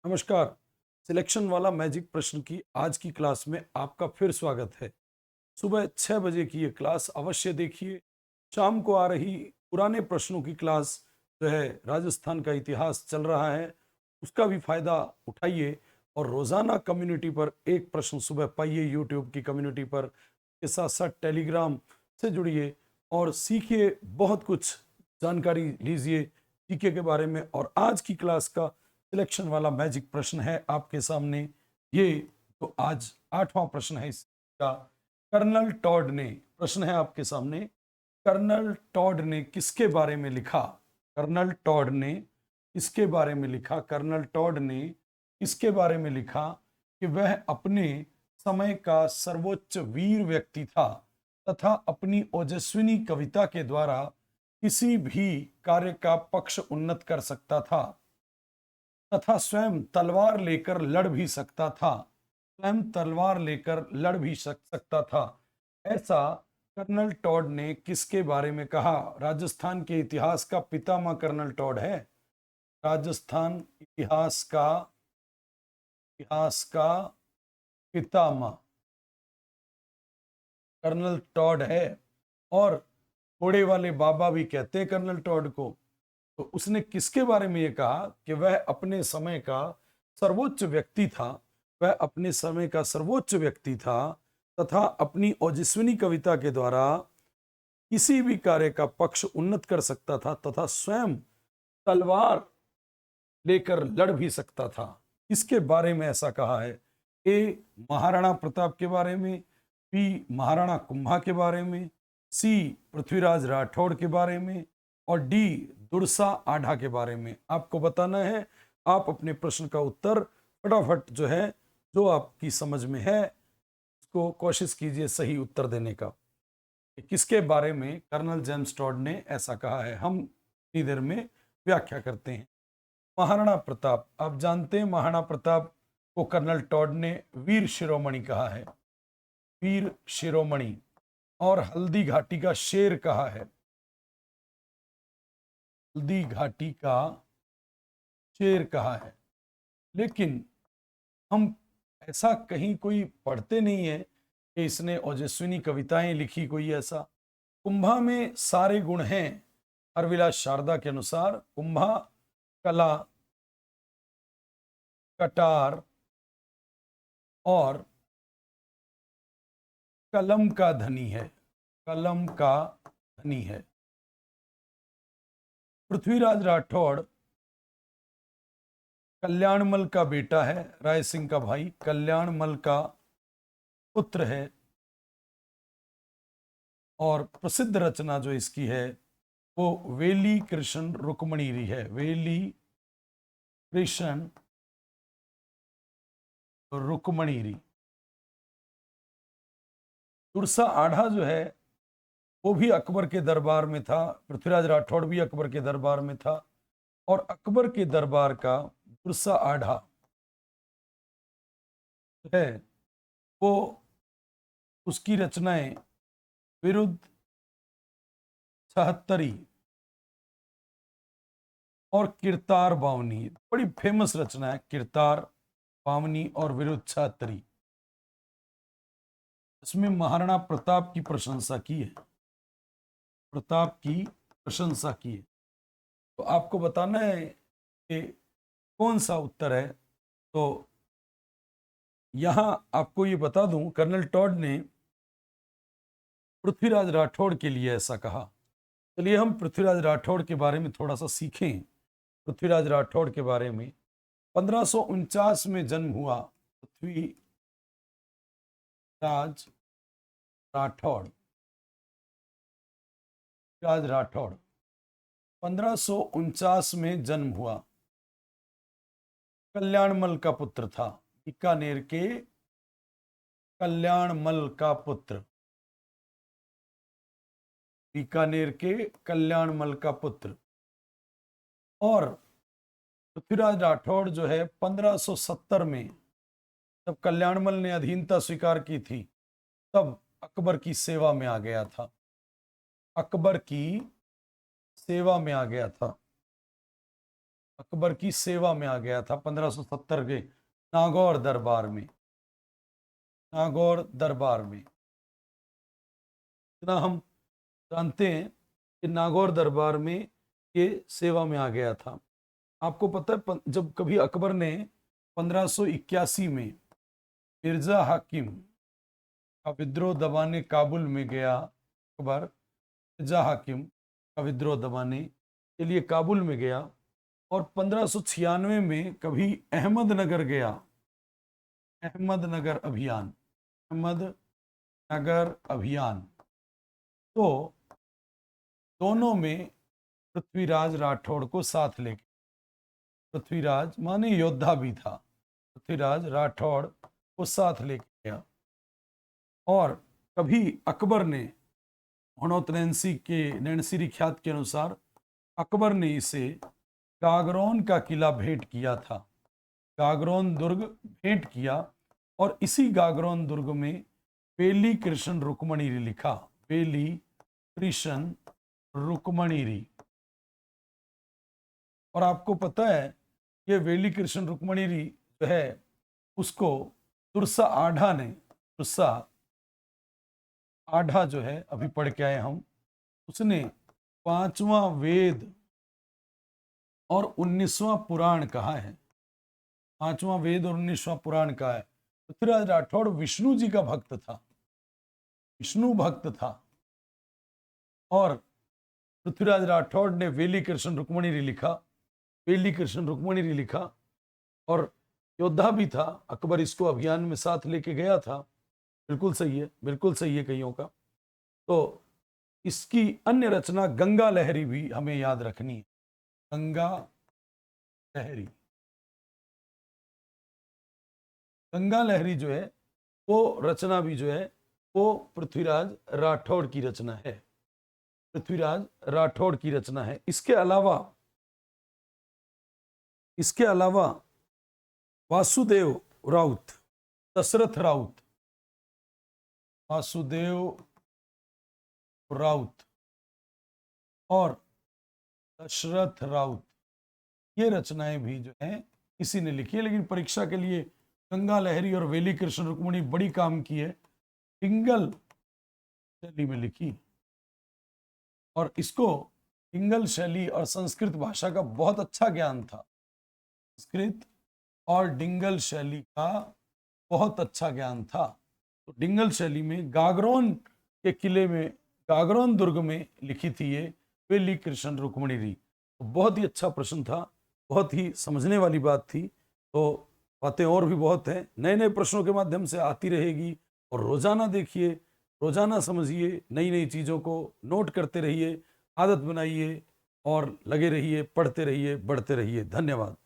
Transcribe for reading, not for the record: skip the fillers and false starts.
नमस्कार। सिलेक्शन वाला मैजिक प्रश्न की आज की क्लास में आपका फिर स्वागत है। सुबह 6 बजे की ये क्लास अवश्य देखिए। शाम को आ रही पुराने प्रश्नों की क्लास जो है, राजस्थान का इतिहास चल रहा है, उसका भी फायदा उठाइए और रोजाना कम्युनिटी पर एक प्रश्न सुबह पाइए। यूट्यूब की कम्युनिटी पर के साथ साथ टेलीग्राम से जुड़िए और सीखिए, बहुत कुछ जानकारी लीजिए जीके के बारे में। और आज की क्लास का सिलेक्शन वाला मैजिक प्रश्न है आपके सामने। ये तो आज 8वां प्रश्न है इसका। कर्नल टॉड ने, प्रश्न है आपके सामने, कर्नल टॉड ने किसके बारे में लिखा? कर्नल टॉड ने किसके बारे में लिखा? कर्नल टॉड ने इसके बारे में लिखा कि वह अपने समय का सर्वोच्च वीर व्यक्ति था तथा अपनी ओजस्विनी कविता के द्वारा किसी भी कार्य का पक्ष उन्नत कर सकता था तथा स्वयं तलवार लेकर लड़ भी सकता था। स्वयं तलवार लेकर लड़ भी सकता था। ऐसा कर्नल टॉड ने किसके बारे में कहा? राजस्थान के इतिहास का पितामह कर्नल टॉड है। राजस्थान इतिहास का पितामह कर्नल टॉड है। और घोड़े वाले बाबा भी कहते हैं कर्नल टॉड को। तो उसने किसके बारे में ये कहा कि वह अपने समय का सर्वोच्च व्यक्ति था, वह अपने समय का सर्वोच्च व्यक्ति था तथा अपनी ओजस्विनी कविता के द्वारा किसी भी कार्य का पक्ष उन्नत कर सकता था तथा स्वयं तलवार लेकर लड़ भी सकता था। इसके बारे में ऐसा कहा है? ए, महाराणा प्रताप के बारे में, बी, महाराणा कुंभा के बारे में, सी, पृथ्वीराज राठौड़ के बारे में, और डी, दुरसा आढ़ा के बारे में। आपको बताना है। आप अपने प्रश्न का उत्तर फटाफट जो है, जो आपकी समझ में है, उसको कोशिश कीजिए सही उत्तर देने का। कि किसके बारे में कर्नल जेम्स टॉड ने ऐसा कहा है, हम इतनी देर में व्याख्या करते हैं। महाराणा प्रताप, आप जानते हैं महाराणा प्रताप को कर्नल टॉड ने वीर शिरोमणि कहा है, वीर शिरोमणि। और हल्दी घाटी का शेर कहा है, हल्दी घाटी का शेर कहा है। लेकिन हम ऐसा कहीं कोई पढ़ते नहीं है कि इसने ओजस्विनी कविताएं लिखी, कोई ऐसा। कुंभा में सारे गुण हैं। हरविलास शारदा के अनुसार कुंभा कला, कटार और कलम का धनी है, कलम का धनी है। पृथ्वीराज राठौड़ कल्याणमल का बेटा है, राय सिंह का भाई, कल्याणमल का पुत्र है। और प्रसिद्ध रचना जो इसकी है वो वेली कृष्ण रुक्मणीरी है, वेली कृष्ण रुक्मणीरी। तुरसा आढ़ा जो है वो भी अकबर के दरबार में था, पृथ्वीराज राठौड़ भी अकबर के दरबार में था। और अकबर के दरबार का तुरसा आढ़ा है वो, उसकी रचनाएं विरुद्ध, छहत्तरी और किरतार बावनी, बड़ी फेमस रचना है किरतार बावनी और विरुद्ध छहत्तरी। इसमें महाराणा प्रताप की प्रशंसा की है, प्रताप की प्रशंसा की है। तो आपको बताना है कि कौन सा उत्तर है। तो यहां आपको ये बता दूं, कर्नल टॉड ने पृथ्वीराज राठौड़ के लिए ऐसा कहा। चलिए हम पृथ्वीराज राठौड़ के बारे में थोड़ा सा सीखें। पृथ्वीराज राठौड़ के बारे में, 1549 में जन्म हुआ पृथ्वीराज राठौड़। राज राठौड़ 1549 में जन्म हुआ, कल्याणमल का पुत्र था, बीकानेर के कल्याणमल का पुत्र, बीकानेर के कल्याणमल का पुत्र। और पृथ्वीराज राठौड़ जो है 1570 में, जब कल्याणमल ने अधीनता स्वीकार की थी, तब अकबर की सेवा में आ गया था, अकबर की सेवा में आ गया था। अकबर की सेवा में आ गया था 1570 के नागौर दरबार में। नागौर दरबार में इतना हम जानते हैं कि नागौर दरबार में ये सेवा में आ गया था। आपको पता है जब कभी अकबर ने 1581 में मिर्जा हाकिम का विद्रोह दबाने काबुल में गया, अकबर मिर्जा हाकिम का विद्रोह दबाने के लिए काबुल में गया और 1596 में कभी अहमदनगर गया। अहमदनगर अभियान, अहमदनगर अभियान, तो दोनों में पृथ्वीराज राठौड़ को साथ लेके, पृथ्वीराज माने योद्धा भी था, पृथ्वीराज राठौड़ को साथ लेके गया। और कभी अकबर ने हनोत नैन्सी ख्यात के अनुसार अकबर ने इसे गागरोन का किला भेंट किया था, गागरोन दुर्ग भेंट किया। और इसी गागरोन दुर्ग में वेली कृष्ण रुक्मणीरी लिखा, वेली कृष्ण रुक्मणीरी। और आपको पता है ये वेली कृष्ण रुक्मणीरी जो है उसको तुरसा आढ़ा ने, तुरसा आढ़ा जो है अभी पढ़ के आए हम, उसने 5वां वेद और 19वां पुराण कहा है, 5वां वेद और 19वां पुराण कहा है। पृथ्वीराज राठौड़ विष्णु जी का भक्त था, विष्णु भक्त था। और पृथ्वीराज राठौड़ ने वेली कृष्ण रुक्मणीरी लिखा, वेली कृष्ण रुक्मणीरी लिखा और योद्धा भी था। अकबर इसको अभियान में साथ लेके गया था। बिल्कुल सही है, बिल्कुल सही है कईयों का। तो इसकी अन्य रचना गंगा लहरी भी हमें याद रखनी है, गंगा लहरी। गंगा लहरी जो है वो रचना भी जो है वो पृथ्वीराज राठौड़ की रचना है, पृथ्वीराज राठौड़ की रचना है। इसके अलावा वासुदेव राउत, दशरथ राउत, वासुदेव राउत और दशरथ राउत, ये रचनाएं भी जो हैं इसी ने लिखी है। लेकिन परीक्षा के लिए गंगा लहरी और वेली कृष्ण रुक्मणी बड़ी काम की है, पिंगल शैली में लिखी। और इसको पिंगल शैली और संस्कृत भाषा का बहुत अच्छा ज्ञान था, संस्कृत और डिंगल शैली का बहुत अच्छा ज्ञान था। तो डिंगल शैली में गागरोन के किले में, गागरोन दुर्ग में लिखी थी ये वेली कृष्ण रुक्मणीरी। तो बहुत ही अच्छा प्रश्न था, बहुत ही समझने वाली बात थी। तो बातें और भी बहुत हैं, नए नए प्रश्नों के माध्यम से आती रहेगी। और रोजाना देखिए, रोजाना समझिए, नई नई चीज़ों को नोट करते रहिए, आदत बनाइए और लगे रहिए, पढ़ते रहिए, बढ़ते रहिए। धन्यवाद।